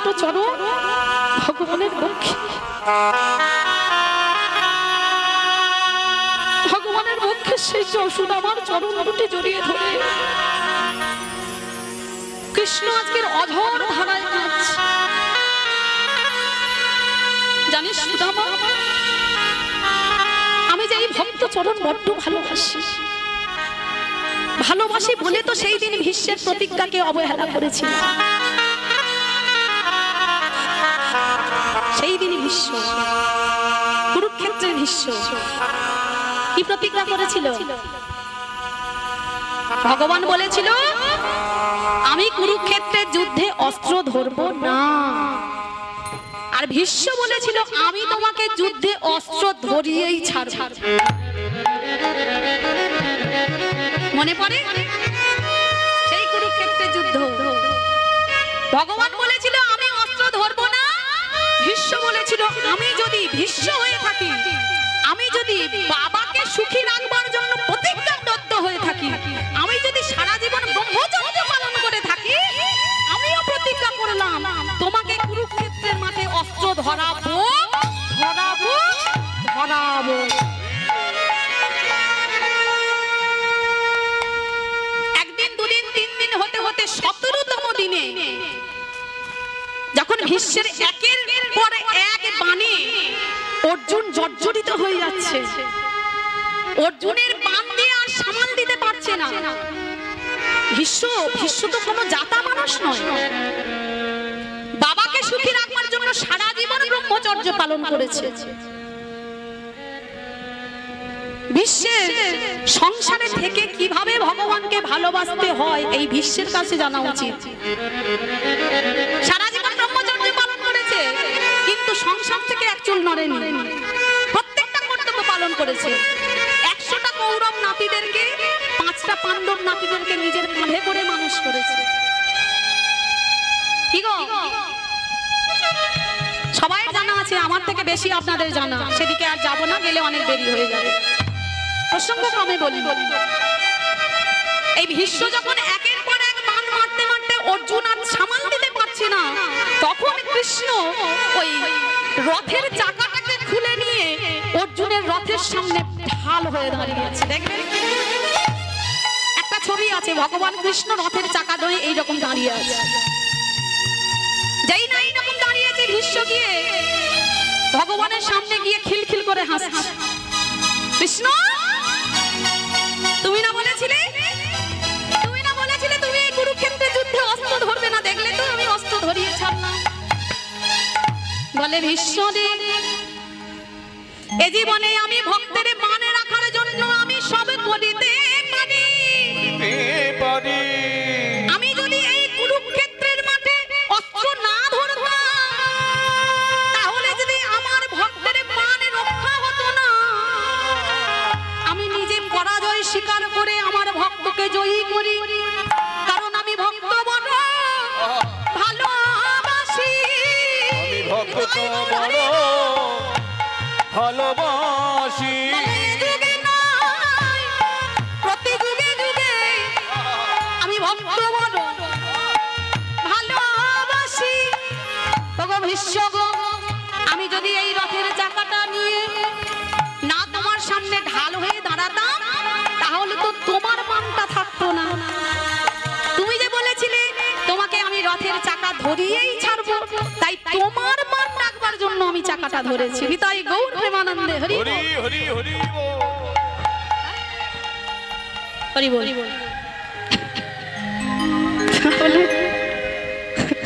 দুটো চরণ ভগবানের বক্ষে, ভগবানের বক্ষে সেই সুদামার চরণ দুটি জড়িয়ে ধরে কৃষ্ণ আজকের অঝোর ধারায় কাঁদছে। জানিস সুদামা, আমি যে এই ভক্ত চরণ বড্ড ভালোবাসি, ভালোবাসি বলে তো সেই দিন ভীষ্মের প্রতিজ্ঞাকে অবহেলা করেছিল। সেই দিন ভীষ্ম, কুরুক্ষেত্রের ভীষ্ম কি প্রতিজ্ঞা করেছিল? ভগবান বলেছিল আমি কুরুক্ষেত্রের যুদ্ধে অস্ত্র ধরব না, আর ভীষ্ম বলেছিল আমি তোমাকে যুদ্ধে অস্ত্র ধরিয়েই ছাড়ব। মনে পড়ে সেই কুরুক্ষেত্রের যুদ্ধ? ভগবান বলেছিল আমি অস্ত্র ধরব না, ভীষ্ম বলেছিল আমি যদি ভীষ্ম হয়ে থাকি, আমি যদি বাবাকে সুখী রাখবার জন্য প্রতিজ্ঞাবদ্ধ হয়ে থাকি, আমি যদি সারা জীবন ব্রহ্মচর্য পালন করে থাকি, আমিও প্রতিজ্ঞা করলাম তোমাকে কুরুক্ষেত্রের মাঠে অস্ত্র ধরাবো ধরাবো ধরাবো। একদিন দুদিন তিন দিন হতে হতে 17তম দিনে যখন ভীষ্মের একের পর এক বাণে অর্জুন জর্জরিত হয়ে যাচ্ছে, অর্জুনের বাণ দিয়ে আর সামাল দিতে পারছে না। ভীষ্ম তো কোনো জাতা মানুষ নয়, বাবাকে সুখী রাখবার জন্য সারা জীবন ব্রহ্মচর্য পালন করেছে। বিশ্বের সংসারে থেকে কিভাবে ভগবানকে ভালোবাসতে হয় এই বিশ্বের কাছে জানা উচিত। সারা জীবন ব্রহ্মচর্য পালন করেছে, কিন্তু সংসার থেকে এক চুল নড়েনি, প্রত্যেকটা কর্তব্য পালন করেছে। 100টা কৌরব নাতিদেরকে 5টা পাণ্ডব নাতিদেরকে নিজের কাঁধে করে মানুষ করেছে। কি গো, সবাই জানা আছে, আমার থেকে বেশি আপনাদের জানা, সেদিকে আর যাব না, গেলে অনেক দেরি হয়ে যাবে। প্রসঙ্গ ক্রমে বলি, এই ভীষ্ম যখন একের পর এক বাণ মারতে মারতে অর্জুন আর সামাল দিতে পারছে না, তখন কৃষ্ণ ওই রথের চাকাটাকে খুলে নিয়ে অর্জুনের রথের সামনে ঢাল হয়ে দাঁড়িয়েছে। দেখবেন একটা ছবি আছে, ভগবান কৃষ্ণ রথের চাকা ধরে এইরকম দাঁড়িয়ে আছে। যেই না এইরকম দাঁড়িয়েছে, ভীষ্ম গিয়ে ভগবানের সামনে গিয়ে খিলখিল করে হাসছে। কৃষ্ণ, তুমি না বলেছিলে তুমি এই কুরুক্ষেত্রের যুদ্ধে অস্ত্র ধরবে না, দেখলে তো আমি অস্ত্র ধরিয়ে ছাড়লাম। বলে ভীষ্ম রে, এ জীবনে আমি ভক্তের মানে রাখার জন্য আমি সব করিতে পারি। আমি যদি এই কুরুক্ষেত্রের মাঠে অস্ত্র না ধরতাম, তাহলে যদি আমার ভক্তের মানে রক্ষা হতো না, আমি নিজে পরাজয় স্বীকার করে আমার ভক্তকে জয়ী করি, কারণ আমি ভক্ত বড় ভালোবাসি। আমি ভক্ত বড় ভালোবাসি, প্রতি যুগে যুগে আমি ভক্ত বড় ভালোবাসি। ভীষ্ম, আমি যদি এই রথের চাকাটা নিয়ে না তোমার সামনে ঢাল হয়ে দাঁড়াতাম, তাহলে তো তোমার মানটা থাকতো না। তুমি যে বলেছিলে তোমাকে আমি রথের চাকা ধরিয়েই ছাড়বো, তাই তোমার মান রাখবার জন্য আমি চাকাটা ধরেছি। তাই গৌর প্রেমানন্দে হরি হরি হরি হরি বল।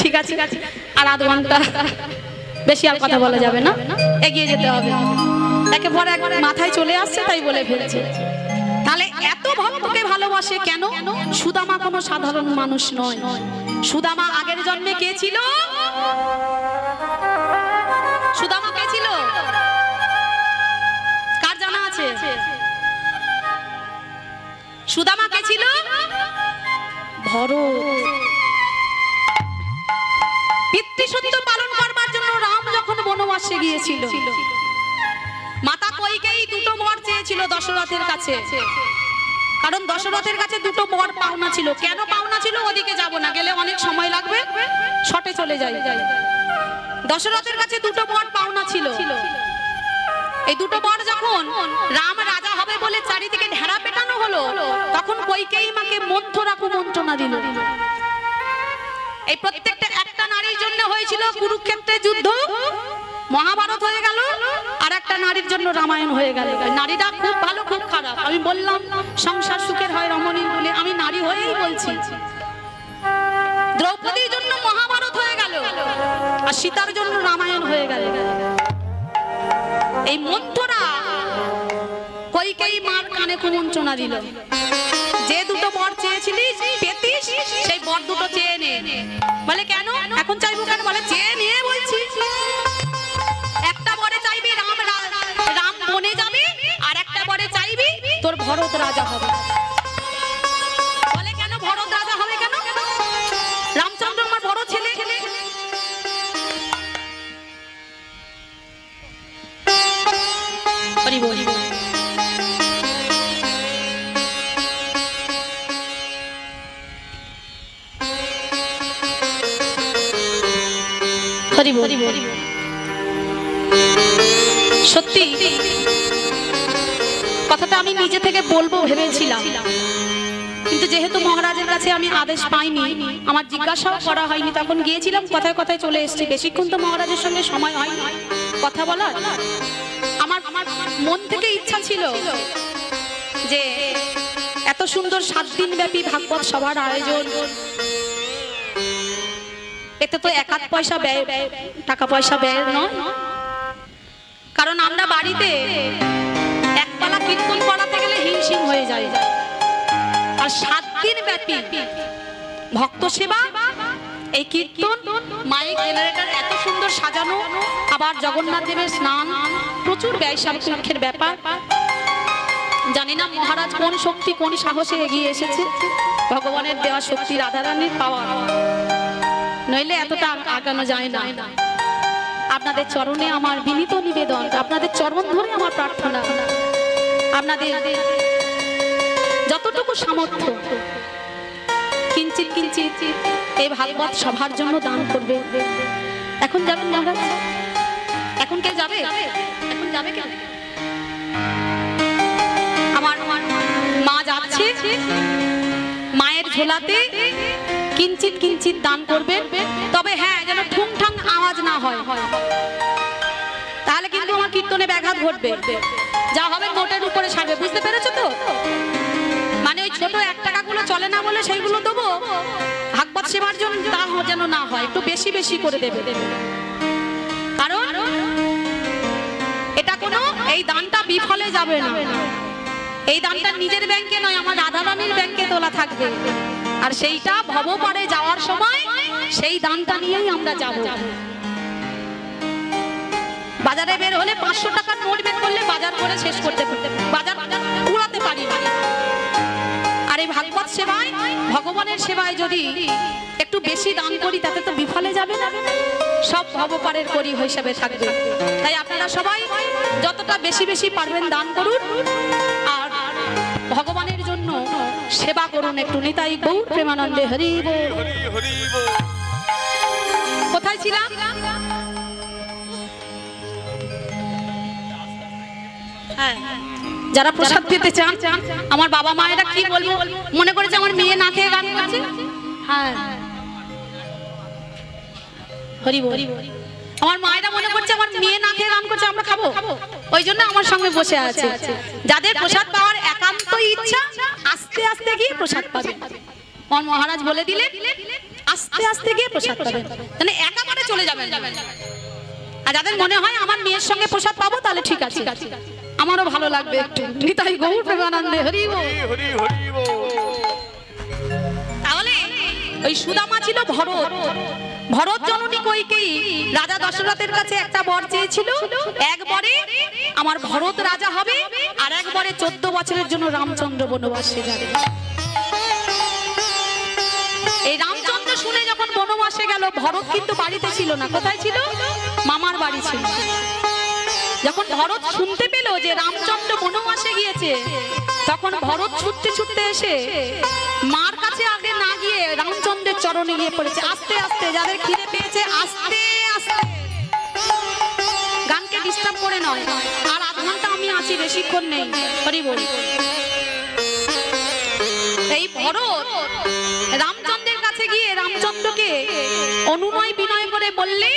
ঠিক আছে, আর আধ ঘন্টা বেশি আর কথা বলা যাবে না, এগিয়ে যেতে হবে। একেবারে মাথায় চলে আসছে তাই বলে ফেলছে। তাহলে এত ভক্তকে ভালোবাসে কেন? সুদামা কোনো সাধারণ মানুষ নয়। সুদামা আগের জন্মে কে ছিল? সুদামা কে ছিল? কার জানা আছে? সুদামা কে ছিল? ভরত। পিতৃসত্য পালন করবার জন্য রাম যখন বনবাসে গিয়েছিল, মাতা কইকেয়ী দুটো বর চেয়েছিল দশরথের কাছে, কারণ দশরথের কাছে দুটো বর পাওনা ছিল। কেন পাওনা ছিল ওদিকে যাব না, গেলে অনেক সময় লাগবে, শর্টে চলে যাই। দশরথের কাছে দুটো বর পাওনা ছিল। এই দুটো বর যখন রাম রাজা হবে বলে চারিদিকে ঢেড়া পেটানো হলো, তখন কইকেয়ী মাকে মন্থরা কুমন্ত্রণা দিল। এই প্রত্যেকটা একটা নারীর জন্য হয়েছিল কুরুক্ষেত্রে যুদ্ধ, মহাভারত হয়ে গেল, আর একটা নারীর জন্য রামায়ণ হয়ে গেল। নারীরা খুব ভালো খুব খারাপ, আমি বললাম সংসার সুখের হয় রমণীর বলে, আমি নারী হয়েই বলছি। দ্রৌপদীর জন্য মহাভারত হয়ে গেল, আর সীতার জন্য রামায়ণ হয়ে গেল। এই মন্থরা কইকেয়ী মার কানে কুমন্ত্রণা দিল, যে দুটো বর চেয়েছিলিস পেতিস, সেই বর দুটো চেয়ে নে। বলে কেন এখন চাইবো কেন? বলে চেয়ে নিয়ে বলছি। একটা বরে চাইবি রাম বনে যাবি, আর একটা বরে চাইবি তোর ভরত রাজা হবে। বলে কেন ভরত রাজা হবে কেন? রামচন্দ্র আমার বড় ছেলে। হরি বল। সত্যি কথাটা আমি নিজে থেকে বলবো ভেবেছিলাম, কিন্তু যেহেতু মহারাজের কাছে আমি আদেশ পাইনি, আমার জিজ্ঞাসাও করা হয়নি, তখন গিয়েছিলাম কথায় কথায় চলে এসেছি। বেশিক্ষণ তো মহারাজের সঙ্গে সময় হয়নি কথা বলার। আমার মন থেকে ইচ্ছা ছিল যে এত সুন্দর 7 দিন ব্যাপী ভাগবত সভার আয়োজন, এতে তো এক আধ পয়সা ব্যয়, টাকা পয়সা ব্যয় নয়। কারণ আমরা বাড়িতে একবেলা কীর্তন করাতে গেলে হিমশিম হয়ে যায়, আর 7 দিন ব্যাপী ভক্ত সেবা, এই কীর্তন, মাইক জেনারেটর এত সুন্দর সাজানো, আবার জগন্নাথ দেবের স্নান, প্রচুর ব্যয় সাপেক্ষের ব্যাপার। জানি না মহারাজ কোন শক্তি কোন সাহসে এগিয়ে এসেছে, ভগবানের দেওয়া শক্তি, রাধারানীর পাওয়া, নইলে এতটা আগানো যায় না। আপনাদের চরণে আমার বিনীত নিবেদন, আপনাদের চরণ ধরে আমার প্রার্থনা, আপনাদের যতটুকু সামর্থ্য কিঞ্চিত কিঞ্চিত এই ভাগবত সভার জন্য দান করবে। এখন যাবেন মহারাজ? এখন কে যাবে? এখন যাবে কে? আমার মা যাচ্ছে, মায়ের ঝোলাতে কিঞ্চিত কিঞ্চিত দান করবেন। তবে হ্যাঁ, যেন ঠুংঠাং আওয়াজ না হয়, তাহলে কিন্তু আমার কীর্তনে ব্যাঘাত ঘটবে। যা হবে নোটের উপরে ছাড়বে, বুঝতে পেরেছো তো? মানে ওই ছোট 1 টাকাগুলো চলে না বলে সেইগুলো দেবো ভাগবত সেবার জন্য, তা যেন না হয়, একটু বেশি বেশি করে দেবে। কারণ এটা কোনো, এই দানটা বিফলে যাবে না। এই দানটা নিজের ব্যাংকে নয়, আমার রাধারানীর ব্যাংকে তোলা থাকবে, আর সেইটা ভবপারে যাওয়ার সময় সেই দানটা নিয়েই আমরা যাব। বাজারে বের হলে 500 টাকার নোট বের করলে বাজার করে শেষ করতে বাজার উড়াতে পারি না। আর এই ভাগবত সেবায়, ভগবানের সেবায় যদি একটু বেশি দান করি, তাতে তো বিফলে যাবে না, সব ভবপারের করি হিসাবে থাকবে। তাই আপনারা সবাই যতটা বেশি বেশি পারবেন দান করুন, আর ভগবানের জন্য সেবা করুন একটু। নিতাই গৌর প্রেমানন্দে হরি হরি। কোথায় ছিলাম? যারা প্রসাদ পেতে চান, আমার বাবা মায়েরা কি বলবো, মনে করেছে আমার মেয়ে না খেয়ে গান করছে। হ্যাঁ, হরি বল। আমার মায়েরা মনে করছে আমার মেয়ে না খেয়ে গান করছে, আমরা খাবো, ওই জন্য আমার সঙ্গে বসে আছে। যাদের প্রসাদ পাওয়ার একান্ত ইচ্ছা, আস্তে আস্তে গিয়ে প্রসাদ পাবে। আমার মহারাজ বলে দিলেন আস্তে আস্তে গিয়ে প্রসাদ পাবেন, মানে একেবারে চলে যাবেন। আর যাদের মনে হয় আমার মেয়ের সঙ্গে প্রসাদ পাবো, তাহলে ঠিক আছে, আমারও ভালো লাগবে একটু। নিতাই গৌর প্রেমানন্দে হরি বল। তাহলে ওই সুদামা ছিল ভরত, ভরত জননী কইকেয়ী রাজা দশরথের কাছে একটা বর চেয়েছিল, এক বরে আমার ভরত রাজা হবে, আর এক বরে 14 বছরের জন্য রামচন্দ্র বনবাসে যাবে। এই রামচন্দ্র শুনে যখন বনবাসে গেল, ভরত কিন্তু বাড়িতে ছিল না। কোথায় ছিল? মামার বাড়ি ছিল। যখন ভরত শুনতে পেল যে রামচন্দ্র বনবাসে গিয়েছে, তখন ভরত ছুটতে ছুটতে এসে মার কাছে আগে না গিয়ে রামচন্দ্রের চরণে গিয়ে পড়েছে। আস্তে আস্তে, যাদের খিদে পেয়েছে আস্তে আস্তে। ডিস্টার্ব করে নয়, আর আধ ঘন্টা আমি আছি, বেশিক্ষণ নেই। হরি বল। এই ভরত রামচন্দ্রের কাছে গিয়ে রামচন্দ্রকে অনুনয় বিনয় করে বললে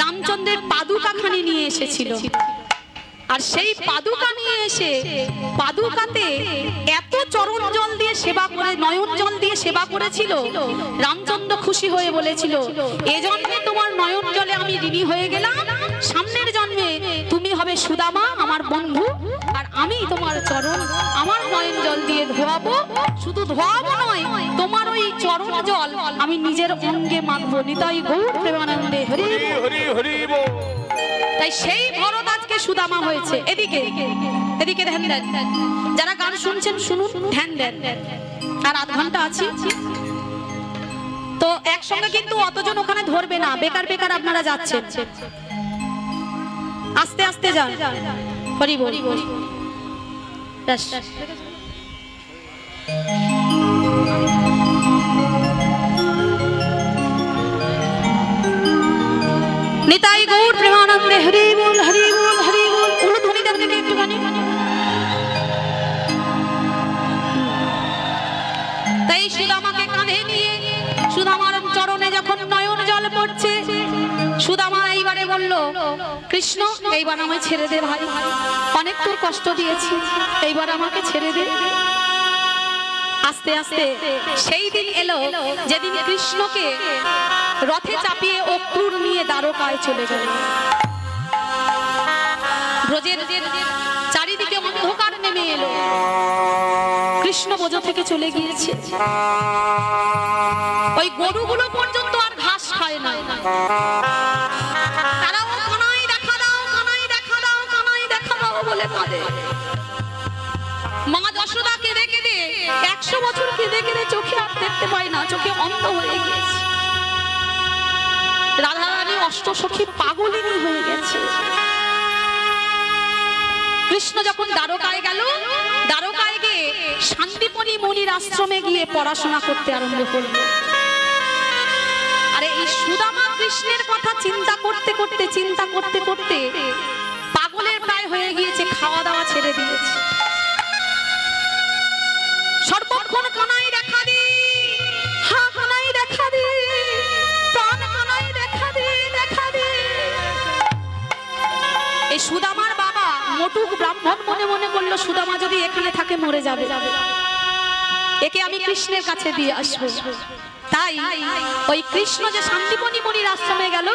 রামচন্দ্রের পাদুকাখানি নিয়ে এসেছিল। আর সেই পাদুকা নিয়ে এসে পাদুকাতে এত চরণ জল দিয়ে সেবা করে, নয়ন জল দিয়ে সেবা করেছিল, রামচন্দ্র খুশি হয়ে বলেছিল, এ জন্মে তোমার নয়ন জলে আমি ঋণী হয়ে গেলাম, সামনের জন্মে তুমি হবে সুদামা আমার বন্ধু, আর আমি তোমার চরণ আমার নয়ন জল দিয়ে ধোয়াবো। শুধু ধোয়াবো নয়, তোমার ওই চরণ জল আমি নিজের অঙ্গে মাখবো। নিতাই গৌর প্রেমানন্দে হরি হরি হরি বল। তাই সেই ভরত আজকে সুদামা হয়েছে। এদিকে এদিকে ধ্যান দেন, যারা গান শুনছেন শুনুন, ধ্যান দেন। আর আধ ঘন্টা আছি তো একসঙ্গে কিন্তু অতজন ওখানে ধরবে না, বেকার বেকার আপনারা যাচ্ছেন, আস্তে আস্তে যান। হরি বল। নিতাই গৌর প্রেমানন্দে হরি বল হরি বল হরি বল। উলুধ্বনি দেন দিদি একটুখানি। তাই সুদামাকে কাঁধে নিয়ে সুদামার চরণে যখন নয়ন জল পড়ছে, সুদামা এইবারে বলল, কৃষ্ণ এইবার আমায় ছেড়ে দে ভাই, অনেক তোর কষ্ট দিয়েছি, এইবার আমাকে ছেড়ে দে। আস্তে আস্তে সেই দিন এলো যেদিন কৃষ্ণকে রথে চাপিয়ে অক্রুর নিয়ে দ্বারকায় চলে গেল। ব্রজের চারিদিকে অন্ধকার নেমে এলো, কৃষ্ণ ব্রজ থেকে চলে গিয়েছে। ওই গরুগুলো পর্যন্ত আর ঘাস খায় না, তারাও কানাই দেখা দাও, কানাই দেখা দাও, কানাই দেখা দাও বলে কাঁদে। মা যশোদা কেঁদে কেঁদে 100 বছর কেঁদে কেঁদে চোখে আর দেখতে পায় না, চোখে অন্ধ হয়ে গিয়েছে। রাধা রানী অষ্টসখী পাগলিনী হয়ে গেছে। কৃষ্ণ যখন দ্বারকায় গেল, দ্বারকায় গিয়ে শান্তিপনি মুনির আশ্রমে গিয়ে পড়াশোনা করতে আরম্ভ করল। আরে এই সুদামা কৃষ্ণের কথা চিন্তা করতে করতে চিন্তা করতে করতে পাগলের প্রায় হয়ে গিয়েছে, খাওয়া দাওয়া ছেড়ে দিয়েছে। সর্বক্ষণ কানাই দেখা দি, হা কানাই দেখা দি, প্রাণ কানাই দেখা দি, দেখা দি। এই সুদামার বাবা মোটুক ব্রাহ্মণ মনে মনে করলো, সুদামা যদি এখানে থাকে মরে যাবে, একে আমি কৃষ্ণের কাছে দিয়ে আসবো। তাই ওই কৃষ্ণ যে শান্তিপনি মুনির আশ্রমে গেল,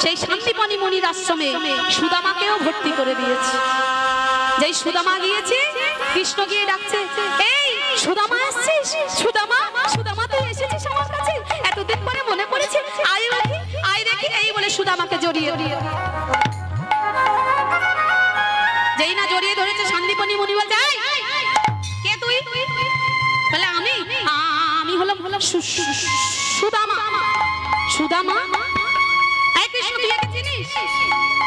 সেই শান্তিপনি মুনির আশ্রমে সুদামাকেও ভর্তি করে দিয়েছে। যেই সুদামা গিয়েছে, কৃষ্ণ গিয়ে ডাকছে, এই সুদামা আসছিস? সুদামা, সুদামা তুই এসেছিস আমার কাছে, এতদিন পরে মনে পড়েছে, আয় দেখি, আয় দেখি। এই বলে সুদামাকে জড়িয়ে যেই না জড়িয়ে ধরেছে, শান্তিপনি মুনি বলছে, কে তুই? বলে আমি হলাম সুদামা। সুদামা? এই কৃষ্ণ তুই একে চিনিস?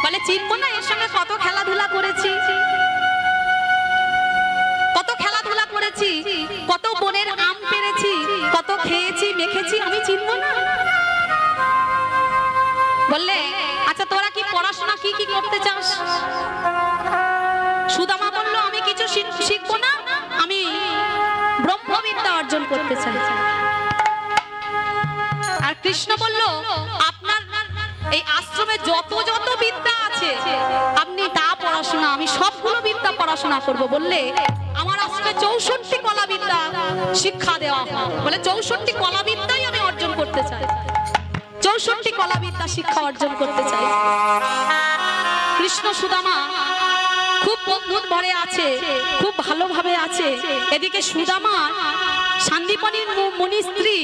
বলে চিনবো না, এর সঙ্গে কত খেলাধুলা করেছি, কত খেলাধুলা করেছি, কত বনের আম পেরেছি, কত খেয়েছি মেখেছি, আমি চিনবো না? বললে আচ্ছা তোরা কি পড়াশোনা কি কি করতে চাস? সুদামা বলল, আমি কিছু শিখবো না, আমি ব্রহ্মবিদ্যা অর্জন করতে চাই। আর কৃষ্ণ বলল, আপনার এই আশ্রমে যত যত বিদ্যা আছে আপনি তা পড়াশোনা, আমি সবগুলো বিদ্যা পড়াশোনা করব। বললে আমার আশ্রমে 64 কলা বিদ্যা শিক্ষা দেওয়া হয়। বলে 64 কলা বিদ্যাই আমি অর্জন করতে চাই, 64 কলা বিদ্যা শিক্ষা অর্জন করতে চাই। কৃষ্ণ সুদামা খুব বন্ধুত ভরে আছে, খুব ভালোভাবে আছে। এদিকে সুদামা শান্তিপনির মুনি স্ত্রী,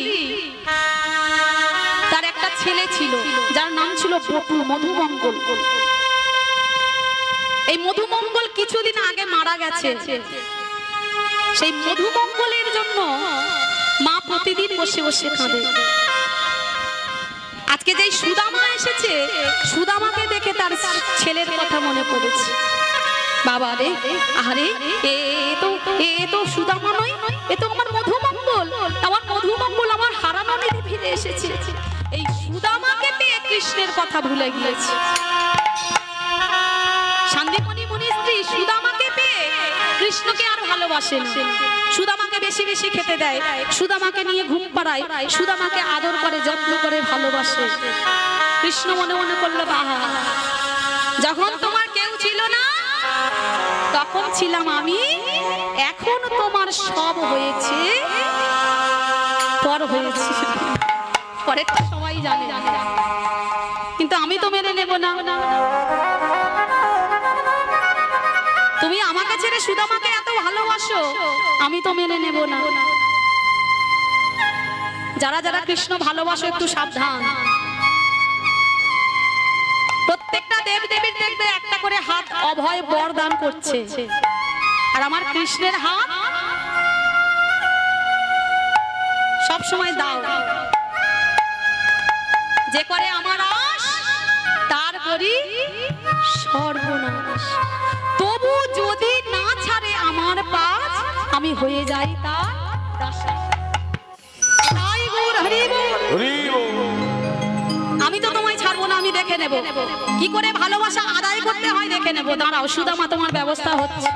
তার একটা ছেলে ছিল যার নাম ছিল বটু, মধুমঙ্গল। এই মধুমঙ্গল কিছুদিন আগে মারা গেছে। সেই মধুমঙ্গলের জন্য মা প্রতিদিন বসে বসে কাঁদে। আজকে যেই সুদামা এসেছে, সুদামাকে দেখে তার ছেলের কথা মনে পড়েছে। বাবা রে, আরে এ তো সুদামা নয়, এ তো আমার মধুমঙ্গল। আমার মধুমঙ্গল আমার হারানো নিধি ফিরে এসেছে। এই সুদামাকে পেয়ে কৃষ্ণের কথা ভুলে গিয়েছে। ভালোবাসে না, সুদামাকে বেশি বেশি খেতে দেয়, সুদামাকে নিয়ে ঘুম পাড়ায়, সুদামাকে আদর করে, যত্ন করে, ভালোবাসে। কৃষ্ণ মনে মনে করলো, বাহা, যখন তোমার কেউ ছিল না তখন ছিলাম আমি, এখন তোমার সব হয়েছে, পর হয়েছে, পরেরটা সবাই জানে, কিন্তু আমি তো মেনে নেব না। তুমি আমাকে ছেড়ে সুদামাকে এত ভালোবাসো, আমি তো মেনে নেব না। যারা যারা কৃষ্ণ ভালোবাসো একটু সাবধান। প্রত্যেকটা দেব দেবীর দেখবে একটা করে হাত অভয় বরদান করছে, আর আমার কৃষ্ণের হাত সব সময় দাও। যে করে আমার আশ তার করি সর্বনাশ, তবু যদি না ছাড়ে আমার পাশ, আমি হয়ে যাই তার দাসী। তাই গৌর হরি বল। আমি তো তোমায় ছাড়বো না, আমি দেখে নেব কি করে ভালোবাসা আদায় করতে হয়, দেখে নেব। দাঁড়াও, সুদামা তোমার ব্যবস্থা হচ্ছে।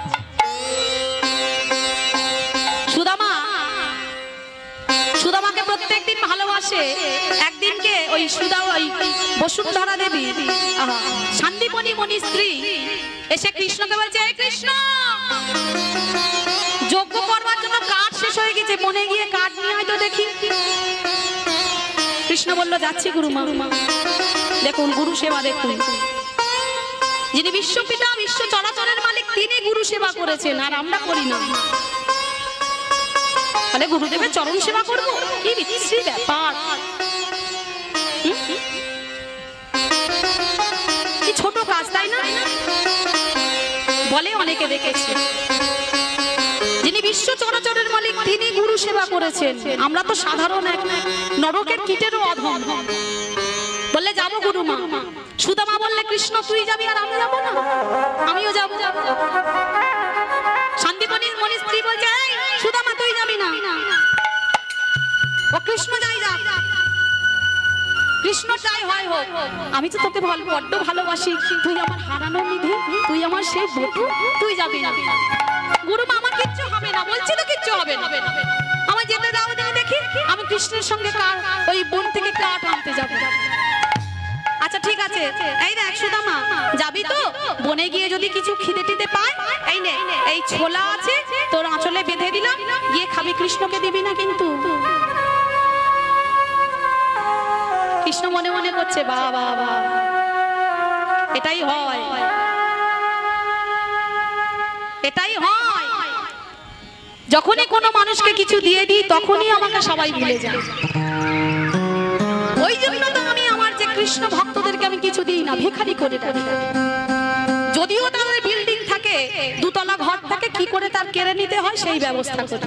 সুদামাকে প্রত্যেকদিন ভালোবাসে। একদিনকে ওই বসুন্ধরা দেবী শান্তিমণি মণি স্ত্রী এসে কৃষ্ণকে বলছে, এই কৃষ্ণ, যজ্ঞ করবার জন্য কাঠ শেষ হয়ে গেছে, বনে গিয়ে কাঠ নিয়ে হয়তো দেখি। কৃষ্ণ বলল, যাচ্ছি গুরুমা। দেখুন গুরু সেবা, দেখুন যিনি বিশ্বপিতা, বিশ্ব চরাচরের মালিক, তিনি গুরু সেবা করেছেন, আর আমরা করি না। তাহলে গুরুদেবের চরণ সেবা করবো, কি বিশ্রী ব্যাপার, কি ছোট কাজ, তাই না? বলে অনেকে দেখেছে, যিনি বিশ্ব চরাচরের মালিক তিনি গুরু সেবা করেছেন, আমরা তো সাধারণ এক নরকের কীটেরও অধম। বললে যাবো গুরুমা। সুদামা বললে, কৃষ্ণ তুই যাবি আর আমি যাবো না? আমিও যাবো। শান্তিমণি মণি স্ত্রী বলছে, সুদামা তুই যাবি না, ও কৃষ্ণ যাই যা, কৃষ্ণ চাই হয় হোক, আমি তো তোকে বড্ড ভালোবাসি, তুই আমার হারানো নিধি, তুই আমার সেই বটু, তুই যাবি না। গুরুমা আমার কিচ্ছু হবে না, বলছি তো কিচ্ছু হবে না, আমার যেতে দাও, দেখি আমি কৃষ্ণের সঙ্গে ওই বন থেকে কাঠ আনতে যাবো। আচ্ছা ঠিক আছে, এই দেখ সুদামা, যাবি তো? বনে গিয়ে যদি কিছু খিদে টিদে পায়, এই নে, এই ছোলা আছে তোর আঁচলে বেঁধে দিলাম, গিয়ে খাবি, কৃষ্ণকে দিবি না কিন্তু। কৃষ্ণ মনে মনে করছে, বাবা এটাই হয়, এটাই হয়। যখনই কোনো মানুষকে কিছু দিয়ে দিই তখনই আমাকে সবাই ভুলে যায়। ওই জন্য তো আমি আমার যে কৃষ্ণ ভক্তদেরকে আমি কিছু দিই না, ভিখারি করে রাখি। যদিও তাদের বিল্ডিং থাকে, দুতলা ঘর থাকে, কি করে তার কেড়ে নিতে হয় সেই ব্যবস্থা করে।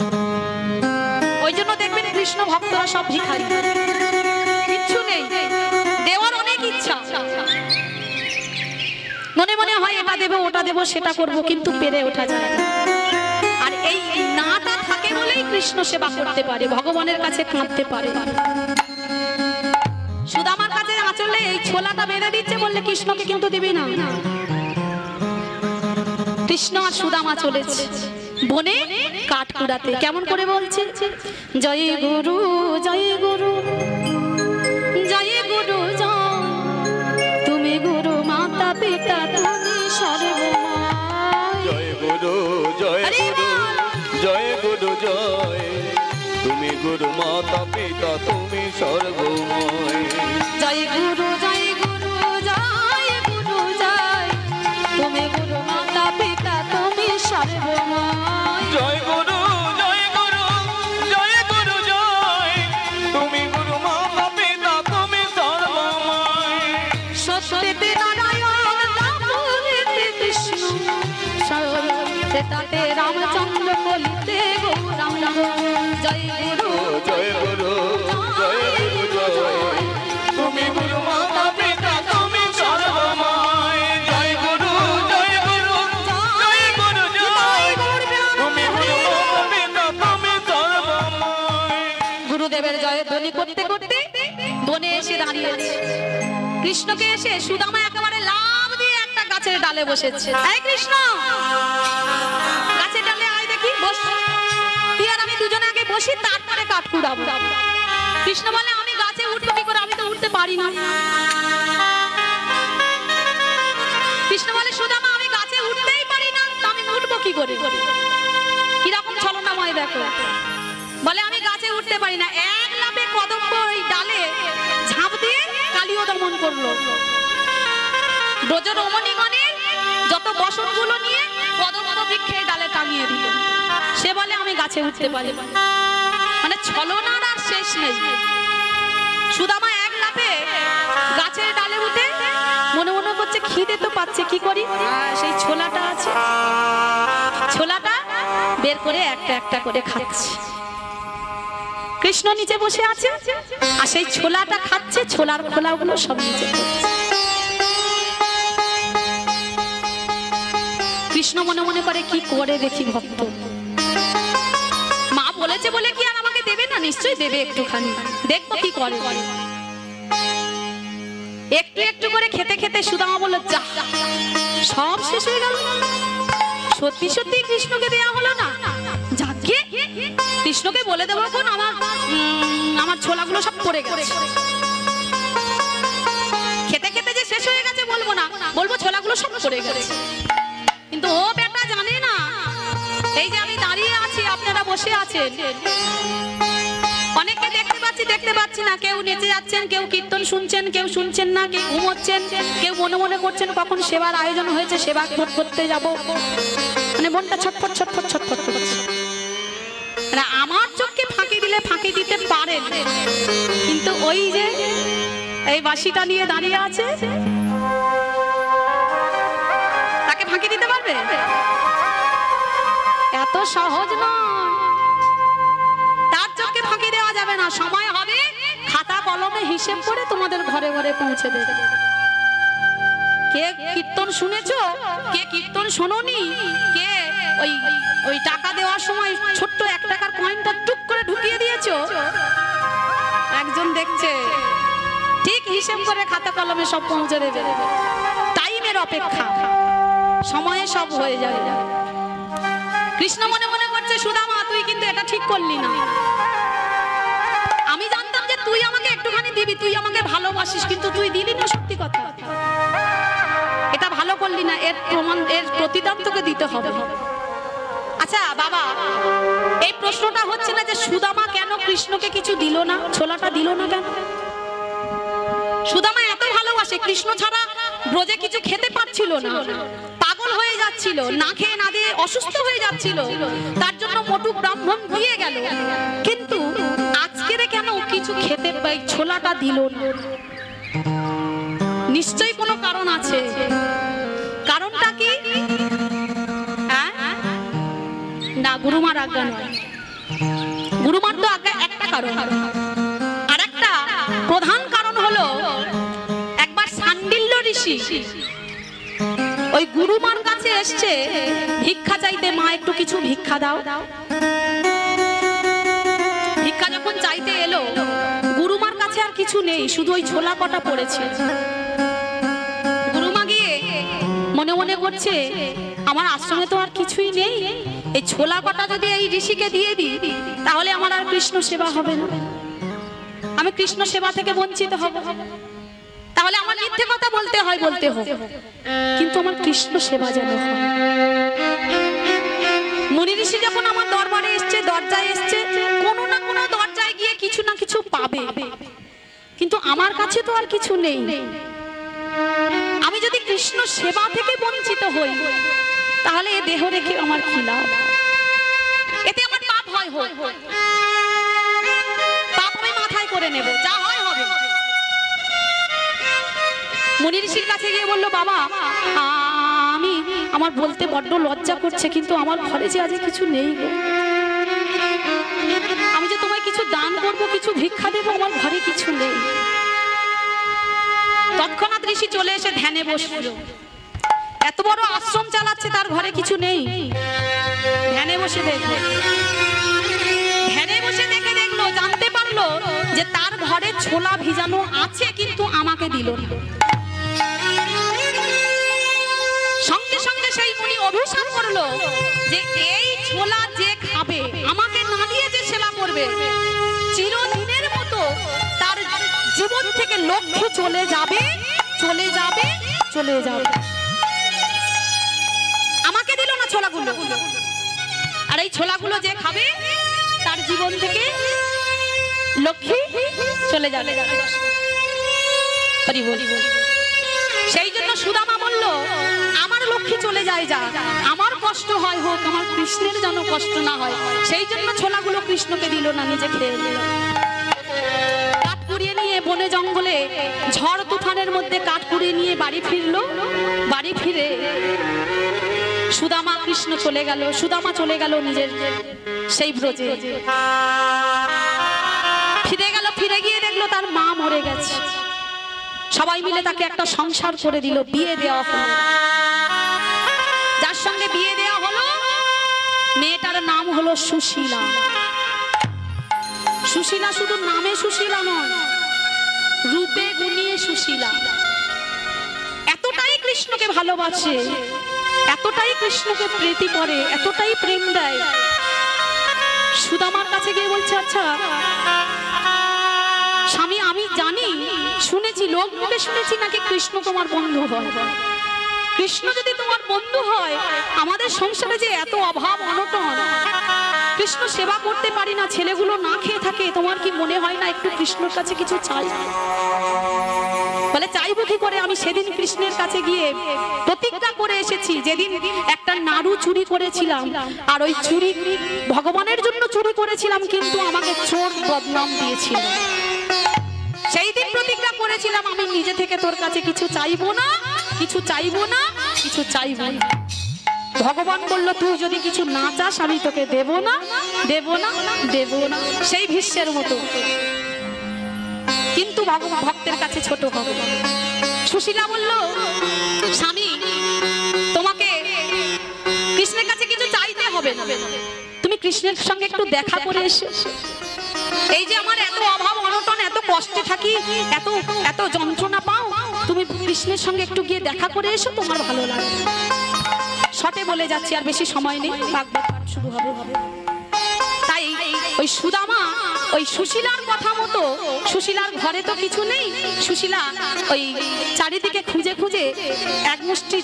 ওই জন্য দেখবেন কৃষ্ণ ভক্তরা সব ভিখারি, কিচ্ছু নেই, দেওয়ার অনেক ইচ্ছা, মনে মনে হয় এটা দেবো ওটা দেবো সেটা করবো, কিন্তু পেরে ওঠা যায় না। আর এই নাটা থাকে বলেই কৃষ্ণ সেবা করতে পারে, ভগবানের কাছে কাঁদতে পারে। সুদামার কাছে আঁচলে এই ছোলাটা বেঁধে দিচ্ছে, বললে কৃষ্ণকে কিন্তু দিবি না। কৃষ্ণ আর সুদামা চলেছে বনে কাঠ কুড়াতে। কেমন করে বলছে, জয় গুরু জয় গুরু জয় গুরু জয়, তুমি গুরু মাতা পিতা তুমি সর্বময়। জয় গুরু জয় গুরু জয় গুরু জয়, তুমি গুরু মাতা পিতা তুমি সর্বময়। জয় গুরু জয় গুরু জয় গুরু জয়, তুমি গুরু মাতা পিতা তুমি সর্বময়। জয় গুরু জয় গুরু জয় গুরু জয়, তুমি গুরু মাতা পিতা তুমি সর্বময়। সত্যতে নারায়ণ রামতে কৃষ্ণ, সত্যতে রামচন্দ্র কলিতে গৌরাম। জয় গুরু জয় গুরু জয় গুরু জয়, তুমি গুরু মাতা পিতা তুমি সর্বময়। জয় গুরু জয় গুরু জয় গুরু জয়, তুমি গুরু মাতা পিতা তুমি সর্বময়। গুরুদেবের জয় ধ্বনি করতে করতে বনে এসে দাঁড়িয়েছে। কৃষ্ণকে এসে সুদামা একেবারে লাফ দিয়ে একটা গাছের ডালে বসেছে। এই কৃষ্ণ, গাছের ডালে আয় দেখি। বস, তুই আর আমি দুজনে আগে বসি, তারপরে কাঠ কুড়াবো। কৃষ্ণ বলে আমি গাছে উঠবো কি করে, আমি তো উঠতে পারি না। কৃষ্ণ বলে সুদামা আমি গাছে উঠতেই পারি না, তো আমি উঠবো কি করে। কিরকম ছলনাময় দেখো, বলে আমি গাছে উঠতে পারি না, এক লাফে কদম্ব ওই ডালে ঝাঁপ দিয়ে কালিও দমন করলো। ব্রজ রমণীগণের যত বসনগুলো নিয়ে কদম্ব বৃক্ষের ডালে টাঙিয়ে দিল। সে বলে আমি গাছে উঠতে পারি না। মানে ছলনার আর শেষ নেই। সুদামা এক লাফে গাছের ডালে উঠে মনে মনে করছে খিদে তো পাচ্ছে, কি করি, সেই ছোলাটা আছে, ছোলাটা বের করে একটা একটা করে খাচ্ছে। কৃষ্ণ নিচে বসে আছে আর সেই ছোলাটা খাচ্ছে, ছোলার খোলাগুলো সব নিচে পড়ছে। কৃষ্ণ মনে মনে করে কি করে দেখি ভক্ত, মা বলেছে বলে কি আর আমাকে দেবে না, নিশ্চয়ই দেবে একটুখানি, দেখবো কি করে। একটু একটু করে খেতে খেতে সুদামা বলল যা, সব শেষ হয়ে গেল, সত্যি সত্যি কৃষ্ণকে দেয়া হলো না। যাকে কৃষ্ণকে বলে দেবো কোন, আমার ছোলাগুলো সব পড়ে গেছে। খেতে খেতে যে শেষ হয়ে গেছে বলবো না, বলবো ছোলাগুলো সব পড়ে গেছে। কিন্তু ও বেটা জানে না, এই যে আমি দাঁড়িয়ে আছি, আপনারা বসে আছেন, অনেককে দেখতে পাচ্ছি না, কেউ নেচে যাচ্ছেন, কেউ কীর্তন শুনছেন, কেউ শুনছেন না, কেউ ঘুমোচ্ছেন, কেউ মনে মনে করছেন কখন সেবার আয়োজন হয়েছে, সেবা করতে যাব, মানে মনটা ছটফট ছটফট ছটফট করছে। আমার চোখকে ফাঁকি দিলে ফাঁকি দিতে পারেন, কিন্তু ওই যে এই বাঁশিটা নিয়ে দাঁড়িয়ে আছে তাকে ফাঁকি দিতে পারবে? এত সহজ নয়, তার চোখকে ফাঁকি দেওয়া যাবে না। সময় হবে খাতা কলমে হিসেব করে তোমাদের ঘরে ঘরে পৌঁছে দেবে। কে কীর্তন শুনেছো, কে কীর্তন শোনোনি, কে ওই টাকা দেওয়ার সময় ছোট্ট 1 টাকার কয়েনটা টুক করে ঢুকিয়ে দিয়েছো, একজন দেখছে, ঠিক হিসেব করে খাতা কলমে সব পৌঁছে দেবে। টাইমের অপেক্ষা, সময়ে সব হয়ে যাবে। কৃষ্ণ মনে মনে করছে সুদামা তুই কিন্তু এটা ঠিক করলি না। আমি জানতাম যে তুই আমাকে একটুখানি দিবি, তুই আমাকে ভালোবাসিস, কিন্তু তুই দিলি না, সত্যি কথা, এটা ভালো করলি না, এর প্রমাণ, এর প্রতিদান তোকে দিতে হবে। আচ্ছা বাবা, এই প্রশ্নটা হচ্ছে না যে সুদামা কেন কৃষ্ণকে কিছু দিল না, ছোলাটা দিল না কেন? সুদামা এত ভালোবাসে, কৃষ্ণ ছাড়া ব্রজে কিছু খেতে পারছিল না, পাগল হয়ে যাচ্ছিল, না খেয়ে না দিয়ে অসুস্থ হয়ে যাচ্ছিল, তার জন্য মোটু ব্রাহ্মণ দিয়ে গেল, কিন্তু আজকের কেন কিছু খেতে পাই ছোলাটা দিল না? নিশ্চয়ই কোনো কারণ আছে। কারণটা কি? না, গুরুমার আজ্ঞা নয়। গুরুমার তো আজ্ঞা একটা কারণ, আর একটা প্রধান কারণ হলো একবার শাণ্ডিল্য ঋষি ওই গুরুমার কাছে এসছে ভিক্ষা চাইতে, মা একটু কিছু ভিক্ষা দাও। ভিক্ষা যখন চাইতে এলো, গুরুমার কাছে আর কিছু নেই, শুধু ওই ছোলা কটা পড়েছে। গুরুমা গিয়ে মনে মনে করছে আমার আশ্রমে তো আর কিছুই নেই, এই ছোলা কটা যদি এই ঋষিকে দিয়ে দিই তাহলে আমার আর কৃষ্ণ সেবা হবে না, আমি কৃষ্ণ সেবা থেকে বঞ্চিত হব, তাহলে আমার মিথ্যে কথা বলতে হয়, কিন্তু আমার কৃষ্ণ সেবা যেন হয়। মুনি ঋষি যখন আমার দরবারে এসছে, দরজায় এসছে, কোনো না কোনো দরজায় গিয়ে কিছু না কিছু পাবে, কিন্তু আমার কাছে তো আর কিছু নেই। আমি যদি কৃষ্ণ সেবা থেকে বঞ্চিত হই তাহলে এ দেহ রেখে আমার কি লাভ? এতে আমার পাপ হয়, পাপ আমি মাথায় করে নেব, যা হয় হবে। মুনি ঋষির কাছে গিয়ে বললো বাবা, আমার বলতে বড্ড লজ্জা করছে, কিন্তু আমার ঘরে যে আজ কিছু নেই গো, আমি যে তোমায় কিছু দান করব, কিছু ভিক্ষা দেবো, আমার ঘরে কিছু নেই। তৎক্ষণাৎ ঋষি চলে এসে ধ্যানে বসলো। এত বড় আশ্রম চালাচ্ছে, তার ঘরে কিছু নেই। ধ্যানে বসে দেখলো, জানতে পারলো যে তার ঘরে ছোলা ভিজানো আছে, কিন্তু আমাকে দিল না। সঙ্গে সঙ্গে সেই মুনি অভিশাপ করলো যে এই ছোলা যে খাবে, আমাকে না দিয়ে যে সেবা করবে, চিরদিনের মতো তার জীবন থেকে লক্ষ্যে চলে যাবে, চলে যাবে, চলে যাবে। আমাকে দিল না ছোলাগুলো, আর এই ছোলাগুলো যে খাবে তার জীবন থেকে লক্ষ্মী চলে যাবে। হরি বল। সেই জন্য সুদামা বলল, আমার লক্ষ্মী চলে যায় যা, আমার কষ্ট হয় হোক, আমার কৃষ্ণের যেন কষ্ট না হয়। সেই জন্য ছোলাগুলো কৃষ্ণকে দিল না, নিজে খেয়ে নিল। কাঠ কুড়িয়ে নিয়ে বনে জঙ্গলে ঝড় তুফানের মধ্যে কাঠ কুড়িয়ে নিয়ে বাড়ি ফিরলো। বাড়ি ফিরে সুদামা কৃষ্ণ চলে গেল, সুদামা চলে গেল নিজের সেই ব্রজে। ফিরে গেল, ফিরে গিয়ে দেখলো তার মা মরে গেছে। সবাই মিলে তাকে একটা সংসার করে দিল, বিয়ে দেওয়া হলো। যার সঙ্গে বিয়ে দেওয়া হলো মেয়েটার নাম হলো সুশীলা। সুশীলা শুধু নামে সুশীলা নয়, রূপে গুণিয়ে সুশীলা। এতটাই কৃষ্ণকে ভালোবাসে, এতটাই কৃষ্ণকে প্রীতি করে, এতটাই প্রেম দেয়। সুদামার কাছে গিয়ে বলছে, আচ্ছা স্বামী, আমি জানি, শুনেছি, লোক মুখে শুনেছি নাকি কৃষ্ণ তোমার বন্ধু হয়। কৃষ্ণ যদি তোমার বন্ধু হয়, আমাদের সংসারে যে এত অভাব অনটন, কৃষ্ণ সেবা করতে পারি না, ছেলেগুলো না খেয়ে থাকে, তোমার কি মনে হয় না একটু কৃষ্ণের কাছে কিছু চাই? বলে, চাইবো কি করে? আমি সেদিন কৃষ্ণের কাছে গিয়ে প্রতিজ্ঞা করে এসেছি, যেদিন একটা নাড়ু চুরি করেছিলাম, আর ওই চুরি ভগবানের জন্য চুরি করেছিলাম, কিন্তু আমাকে চোর বদনাম দিয়েছিল। সেই দিন প্রতিজ্ঞা করেছিলাম, আমি নিজে থেকে তোর কাছে কিছু চাইবো না, কিছু চাইবো না, কিছু চাইবো না। ভগবান বলল, তুই যদি কিছু না চাস আমি তোকে দেব না, দেব না, দেব না। সেই ভীষ্মের মতো, কিন্তু ভক্তের কাছে ছোট হবে। সুশীলা বলল, স্বামী, তোমাকে কৃষ্ণের কাছে কিছু চাইতে হবে না, তুমি কৃষ্ণের সঙ্গে একটু দেখা করে এসো। এই যে আমার এত অভাব অনটন, এত কষ্টে থাকি, এত এত যন্ত্রণা পাও, তুমি কৃষ্ণের সঙ্গে একটু গিয়ে দেখা করে এসো, তোমার ভালো লাগবে। শটে বলে যাচ্ছি, আর বেশি সময় নেই, বাগবাগ শুরু হবে। তাই ওই সুদামা ওই সুশীলার কথা মতো, সুশীলার ঘরে তো কিছু নেই, সুশীলা ওই চারিদিকে খুঁজে খুঁজে এক মুষ্টি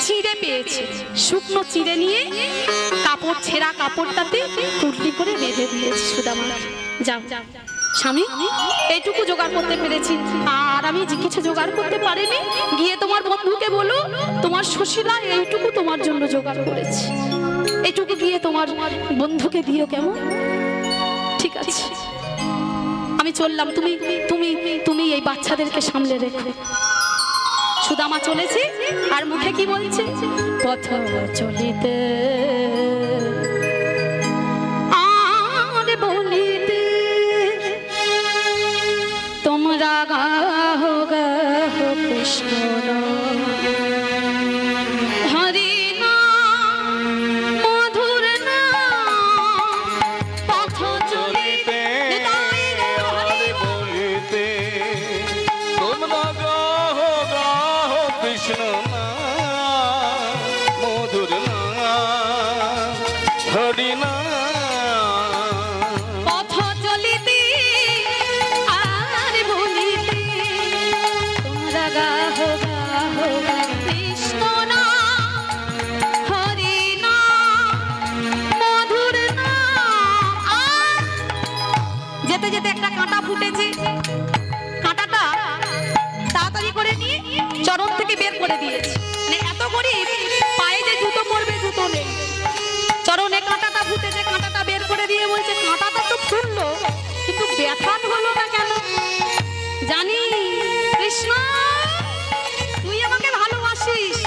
চিড়ে পেয়েছে। শুকনো চিড়ে নিয়ে কাপড়, ছেঁড়া কাপড়টাতে কুটলি করে বেঁধে দিয়েছে সুদামা। যাও স্বামী, এইটুকু জোগাড় করতে পেরেছি, আর আমি কিছু জোগাড় করতে পারিনি। গিয়ে তোমার বন্ধুকে বলো, তোমার সুশীলা এইটুকু তোমার জন্য জোগাড় করেছি, এইটুকু গিয়ে তোমার বন্ধুকে দিও, কেমন? ঠিক আছে, আমি চললাম, তুমি তুমি তুমি এই বাচ্চাদেরকে সামলে রেখো। সুদামা চলেছে, আর মুখে কি বলছে? পথ চলিতে আর বলিতে তোমরা গাহ গাহ কৃষ্ণ হরি নাম মধুর নাম। পথ চলিতে আর বলিতে তোমরা গাহ গাহ কৃষ্ণ নাম, মধুর নাম, হরি নাম। পথ চলিতে আর বলিতে তোমরা গাহ গাহ কৃষ্ণ নাম, হরি নাম, মধুর নাম। যেতে যেতে একটা কাঁটা ফুটেছে, কাঁটাটা তাড়াতাড়ি করে নিয়ে চরণ থেকে বের করে দিয়েছে। মানে এত গরিব, পায়ে যে জুতো পরবে জুতো নেই, চরণে কাঁটাটা ফুটেছে, কাঁটাটা বের করে দিয়ে বলছে, কাঁটাটা তো ফুটলো, কিন্তু ব্যথা হলো না কেন? জানি কৃষ্ণ তুই আমাকে ভালোবাসিস,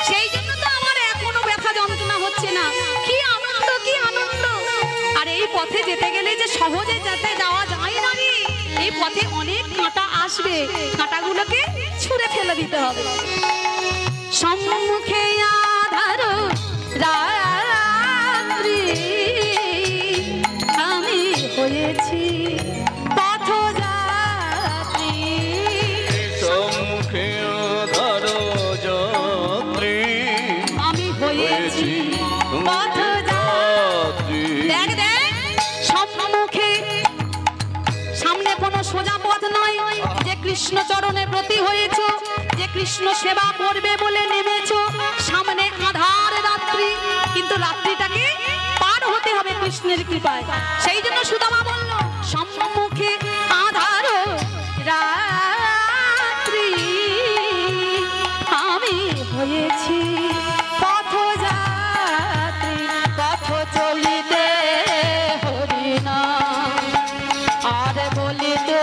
সেই জন্য তো আমার এখনো ব্যথা যন্ত্রণা হচ্ছে না। কি আনন্দ, কি আনন্দ! আর এই পথে যেতে গেলে যে সহজে যেতে যাওয়া যায় না রে, এই পথে অনেক কাঁটা আসবে, কাঁটাগুলোকে ছুঁড়ে ফেলে দিতে হবে। সম্মুখে আধার রাত্রি, আমি হয়েছি পথযাত্রী। সম্মুখে আধার যাত্রী, আমি হয়েছি পথযাত্রী। কৃষ্ণ চরণে ব্রতী হয়েছ, যে কৃষ্ণ সেবা করবে বলে নেমেছ, সামনে আধার রাত্রি, কিন্তু রাত্রিটাকে পার হতে হবে কৃষ্ণের কৃপায়। সেই জন্য সুদামা বলল, সম্মুখে আধার রাত্রি, আমি হয়েছি পথযাত্রী, পথ চলিতে হরিনাম, আর বলিতে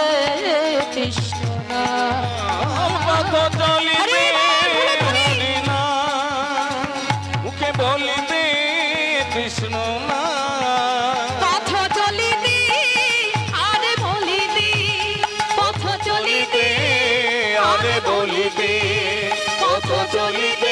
কৃষ্ণ নাম। পথ চলিতে হরিনাম, মুখে বলিতে কৃষ্ণ নাম। পথ চলিতে আর বলিতে, পথ চলিতে আরে বলিতে, পথ চলিতে